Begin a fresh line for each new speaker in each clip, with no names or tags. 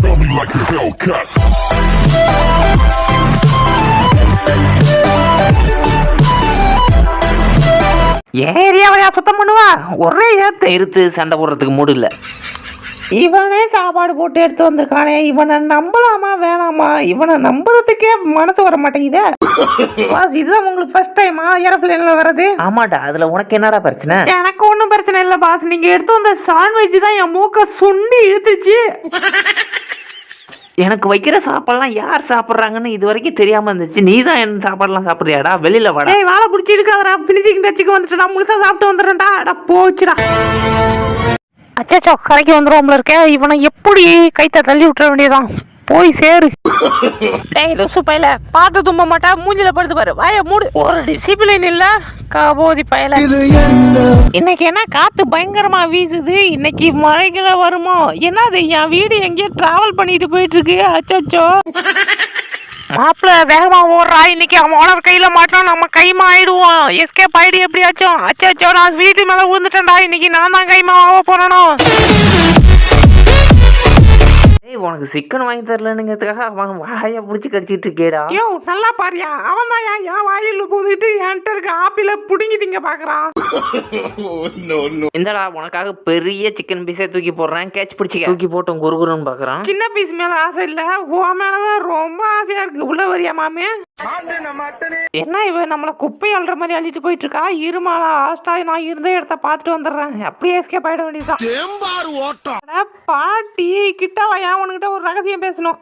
Smell me like a Hellcat.
ஏரியாவையா சுத்தம் பண்ணுவா? ஒரே
நிறுத்து, சண்டை போடுறதுக்கு மூடு இல்லை.
இவனே சாப்பாடு போட்டு எடுத்து வந்திருக்கானே, இவனை நம்பலாமா வேணாமா? இவனை நம்புறதுக்கே மனசு வர மாட்டேங்குதே. பாஸ், இதுதான் உங்களுக்கு ஃபர்ஸ்ட் டைமா ஏரோப்ளேன்ல வர்றது?
ஆமாடா, அதுல உனக்கு என்னடா பிரச்சனை?
எனக்கு ஒன்றும் பிரச்சனை இல்லை பாஸ். நீங்க எடுத்து வந்த சாண்ட்விச் தான் என் மூக்க சுண்டி இழுத்துச்சு.
எனக்கு வைக்கிற சாப்பாடுலாம் யார் சாப்பிட்றாங்கன்னு இது வரைக்கும் தெரியாம இருந்துச்சு. நீ தான் என்ன சாப்பாடுலாம் சாப்பிட்றியாடா? வெளியில வாடா.
ஏய், வாழை பிடிச்சி இருக்காதடா. பினிஷிங் டச்சுக்கு வந்துட்டா, முழுசா சாப்பிட்டு வந்துடுறேன்டா. அட போச்சுடா. அச்சோ, கரைக்கு வந்துடுவோம்ல இருக்க. இவனை எப்படி கைத்த தள்ளி விட்டுற வேண்டியதான். போய் சேரு. டேய் லூசு பையல, பார்த்து தும்ப மாட்டா, மூஞ்சில படுத்து பாரு. வாய மூடு. ஒரு டிசிப்ளின் இல்ல காபோதி பையல. இன்னைக்கு என்ன காத்து பயங்கரமா வீசுது. இன்னைக்கு மழைகள வருமோ என்னது? என் வீடு எங்கேயோ டிராவல் பண்ணிட்டு போயிட்டு இருக்கு. அச்சோ, மாப்பிள்ள வேகமா ஓடுறா. இன்னைக்கு அவன் ஓனர் கையில மாட்டோம், நம்ம கைமா ஆயிடுவோம். எஸ்கேப் ஆயிடு எப்படியாச்சும். அச்சோ, நான் வீட்டு மேல விழுந்துட்டேன்டா. இன்னைக்கு நான் தான் கைமா ஆக போறணும்.
உனக்கு சிக்கன் வாங்கி தரலனுங்கிறதுக்காக அவன் வாயை பிடிச்சி கடிச்சிட்டு இருக்கேடா.
யோ, நல்லா பாரியா. அவன் தான் என் வாயில போதுட்டு என்கிட்ட இருக்க ஆப்பிள புடுங்கி திங்க பாக்குறான்.
இந்தடா, உனக்காக பெரிய சிக்கன் பீஸே தூக்கி போடுறேன். கேட்ச் பிடிச்சி தூக்கி போட்டோம் குறுகுறுன்னு பாக்குறான்.
சின்ன பீஸ் மேல ஆசை இல்ல, உன் மேலதான் ரொம்ப ஆசையா இருக்கு. உள்ள வரியா மாமே? என்ன இவ நம்மள குப்பை அள்ளுற மாதிரி அள்ளிட்டு போயிட்டு இருக்கா? இருமாலா லாஸ்டா நான் இருந்த இடத்த பாத்துட்டு வந்துடுறேன். அப்படியே எஸ்கேப் ஆயிட வேண்டியதுதான். பாட்டி கிட்ட வாயா, உனக்கிட்ட ஒரு ரகசியம் பேசணும்.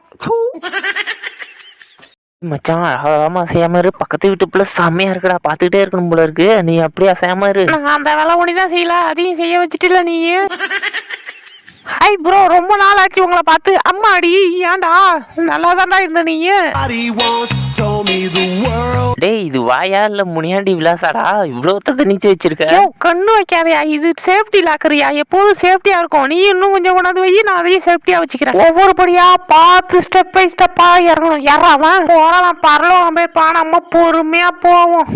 மச்சான், அழகாம அசையாம இரு. பக்கத்து வீட்டு பிள்ளை செம்மையா இருக்குடா, பாத்துக்கிட்டே இருக்கணும் போல இருக்கு. நீ அப்படியே அசையாம இரு.
அந்த வேலை ஒண்ணுதான் செய்யல, அதையும் செய்ய வச்சுட்டுல நீ. ஹாய் ப்ரோ, ரொம்ப நாள் ஆச்சு உங்களை பார்த்து. அம்மாடி, ஏன்டா நல்லா தான்டா இருந்த நீ.
டேய், இது வாயா இல்ல முனியாண்டி விலாசாடா? இவ்வளவு தண்ணிச்சு வச்சிருக்க.
கண்ணு வைக்காதயா, இது சேஃப்டி லாக்கரியா. எப்போதும் சேஃப்டியா இருக்கும். நீ இன்னும் கொஞ்சம் கொண்டாந்து வை, நான் அதையும் சேஃப்டியா வச்சுக்கிறேன். ஒவ்வொரு படியா பார்த்து ஸ்டெப் பை ஸ்டெப்பா இறங்கணும். யாராவன் போறலாம், பரலோகம் போய் பாடாம பொறுமையா போவோம்.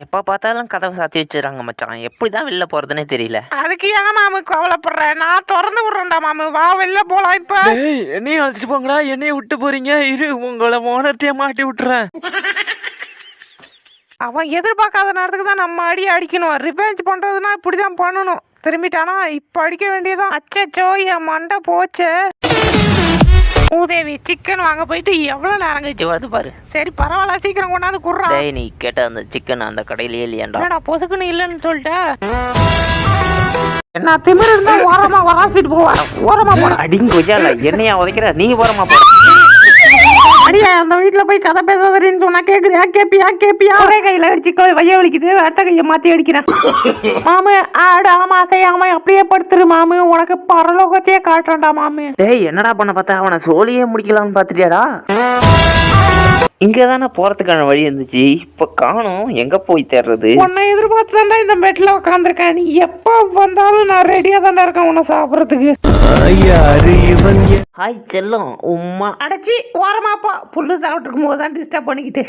எப்ப பார்த்தாலும் கதவை சாத்தி வச்சிடறாங்க மச்சான். எப்படிதான் வெளில போறதுன்னே தெரியல.
அதுக்கு ஏன் மாமு கவலைப்படுறேன்? நான் திறந்து விடுறேன்டா மாமு. வா, வெளில போலாம். இப்ப
என்னையும் அழைச்சிட்டு போங்களா? என்னையும் விட்டு போறீங்க? இரு, உங்களை ஓனர்ட்டிய மாட்டி விட்டுறேன்.
அவன் எதிர்பார்க்காத நேரத்துக்கு தான் நம்ம அடிக்கணும். ரிவெஞ்ச் பண்றதுன்னா இப்படிதான் பண்ணணும். திரும்பிட்டானா இப்ப அடிக்க வேண்டியதான். அச்சோ, என் மண்டை போச்சு. உதவி சிக்கன் வாங்க போயிட்டு எவ்வளவு நேரம் கழிச்சு வருது பாரு. சரி பரவாயில்ல, சீக்கிரம் கொண்டாந்து குடுறா.
நீ கேட்ட அந்த சிக்கன் அந்த கடையிலேயே இல்லையாண்டா?
பொசுக்குன்னு இல்லைன்னு சொல்லிட்டேன். என்ன திமிரு இருந்தா ஓரமா வராசிட்டு போவான். ஓரமா போற.
அடிங்க கொய்யால, என்னையா உதைக்கிற? நீ ஓரமா போ.
அடியா, அந்த வீட்டுல போய் கதை பேசாதன்னு சொன்னா கேக்குறியா? கேப்பியா? ஒரே கையில அடிச்சு வைய வலிக்குது, அடுத்த கைய மாத்தி அடிக்கிறேன். மாமு ஆடு ஆமா அசையாம அப்படியே படுத்துரு மாமு. உனக்கு பரலோகத்தையே காட்டுறேன்டா மாமு.
டேய், என்னடா பண்ண பார்த்தா? அவனை சோழியே முடிக்கலாம்னு பாத்துட்டியாடா? இங்கதானே போறதுக்கான வழி இருந்துச்சு, இப்ப காணும். எங்க போய் தேடுறது?
உன்னை எதிர்பார்த்து தாண்டா இந்த பெட்ல உட்காந்துருக்கேன். நீ எப்ப வந்தாலும் நான் ரெடியா தாண்டா இருக்கேன் உன்னை சாப்பிடறதுக்கு.
ஹாய் செல்லம், உம்மா.
அடைச்சி ஓரமா போ. புல்லு சாப்பிட்டு இருக்கும் போது தான் டிஸ்டர்ப் பண்ணிக்கிட்டு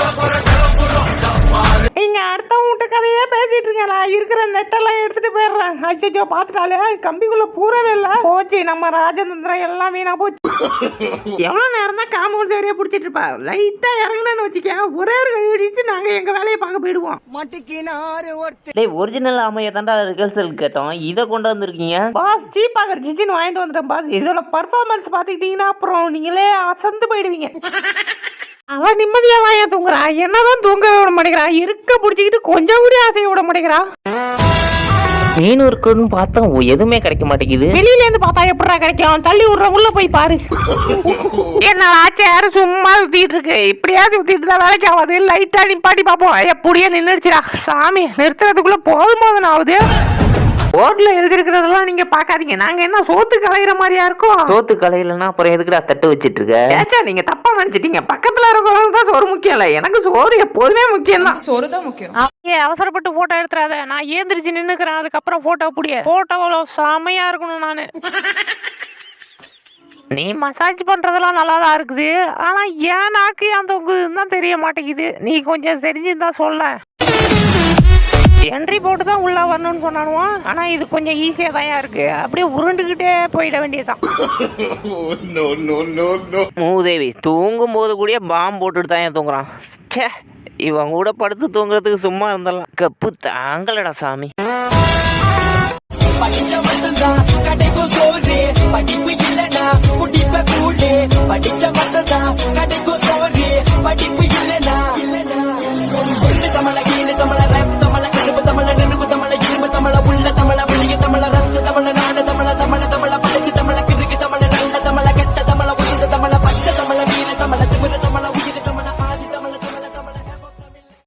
இங்க அடுத்த வீட்டு கதையே பேசிட்டு இருக்கேன். இருக்கிற நெட்டெல்லாம் எடுத்துட்டு போயிடுறேன். அச்சோ, பாத்துட்டாலே கம்பிக்குள்ள பூரவே இல்ல. போச்சு நம்ம ராஜதந்திரம் எல்லாம் வீணா போச்சு. எவ்வளவு நேரம் தான் காம்பவுண்ட் சரியா பிடிச்சிட்டு இருப்பா. லைட்டா இறங்கணும்னு வச்சுக்க, ஒரே ஒரு கழிச்சு நாங்க எங்க வேலையை பார்க்க போயிடுவோம்.
டேய், ஒரிஜினல் அமைய தாண்டா ரிகர்சல் கேட்டோம். இதை கொண்டு வந்திருக்கீங்க
பாஸ். சீப்பா கிடைச்சின்னு வாங்கிட்டு வந்துட்டேன் பாஸ். இதோட பர்ஃபார்மன்ஸ் பாத்துக்கிட்டீங்கன்னா அப்புறம் நீங்களே அசந்து போயிடுவீங்க. அவன் நிம்மதியா வாயா தூங்குறா. என்னதான் தூங்கவே விட மாட்டேங்கிறா. இருக்க பிடிச்சிக்கிட்டு கொஞ்சம் கூட ஆசையை விட மாட்டேங்கிறா.
மீன் இருக்குன்னு பார்த்தா எதுவுமே கிடைக்க மாட்டேங்குது.
வெளியில இருந்து பார்த்தா எப்படா கிடைக்கும்? தள்ளி விடுற உள்ள போய் பாரு. என்ன ஆச்சு, சும்மா சுத்திட்டு இருக்கு. இப்படியாவது சுத்திட்டு தான் வேலைக்கு ஆகாது. லைட்டா நிப்பாட்டி பாப்போம். எப்படியே நின்றுச்சுடா. சாமி, நிறுத்துறதுக்குள்ள போதும் ஆகுது. போர்ட்ல எழுதிருக்கிறதெல்லாம் நீங்க பாக்காதீங்க. நாங்க என்ன சோத்து கலையிற மாதிரியா இருக்கும்?
சோத்து கலையிலன்னா அப்புறம் எதுக்குடா தட்டு வச்சிட்டு இருக்க?
ஏச்சா, நீங்க தப்பா நினைச்சிட்டீங்க. பக்கத்துல இருக்கிறவங்க தான் சோறு முக்கியம் இல்ல. எனக்கு சோறு எப்போதுமே முக்கியம் தான்.
சோறு தான் முக்கியம்.
அவசரப்பட்டு போட்டோ எடுத்துறாத. நான் ஏந்திரிச்சு நின்னுக்கிறேன். அதுக்கப்புறம் போட்டோ புடிய. போட்டோல செமையா இருக்கணும். நானு நீ மசாஜ் பண்றதெல்லாம் நல்லா தான் இருக்குது. ஆனா ஏன் நாக்கு அந்த தொங்குதுன்னு தான் தெரிய மாட்டேங்குது. நீ கொஞ்சம் தெரிஞ்சுதான் சொல்ல. என்ட்ரி போட்டு தான் உள்ள வரணும்னு சொன்னானுவான். ஆனா இது கொஞ்சம் ஈஸியா தான் இருக்கு. அப்படியே உருண்டுகிட்டே போயிட வேண்டியதுதான்.
மூதேவி தூங்கும் போது கூட பாம்பு போட்டுட்டு தான் தூங்குறான். ச்சே, இவன் கூட படுத்து தூங்குறதுக்கு சும்மா இருந்தலாம். கப்பு தாங்கலடா சாமி.
படிச்ச மட்டும்தான் கடைக்கும் சோறு, படிப்பு இல்லனா குடிப்ப கூடு. படிச்ச மட்டும்தான்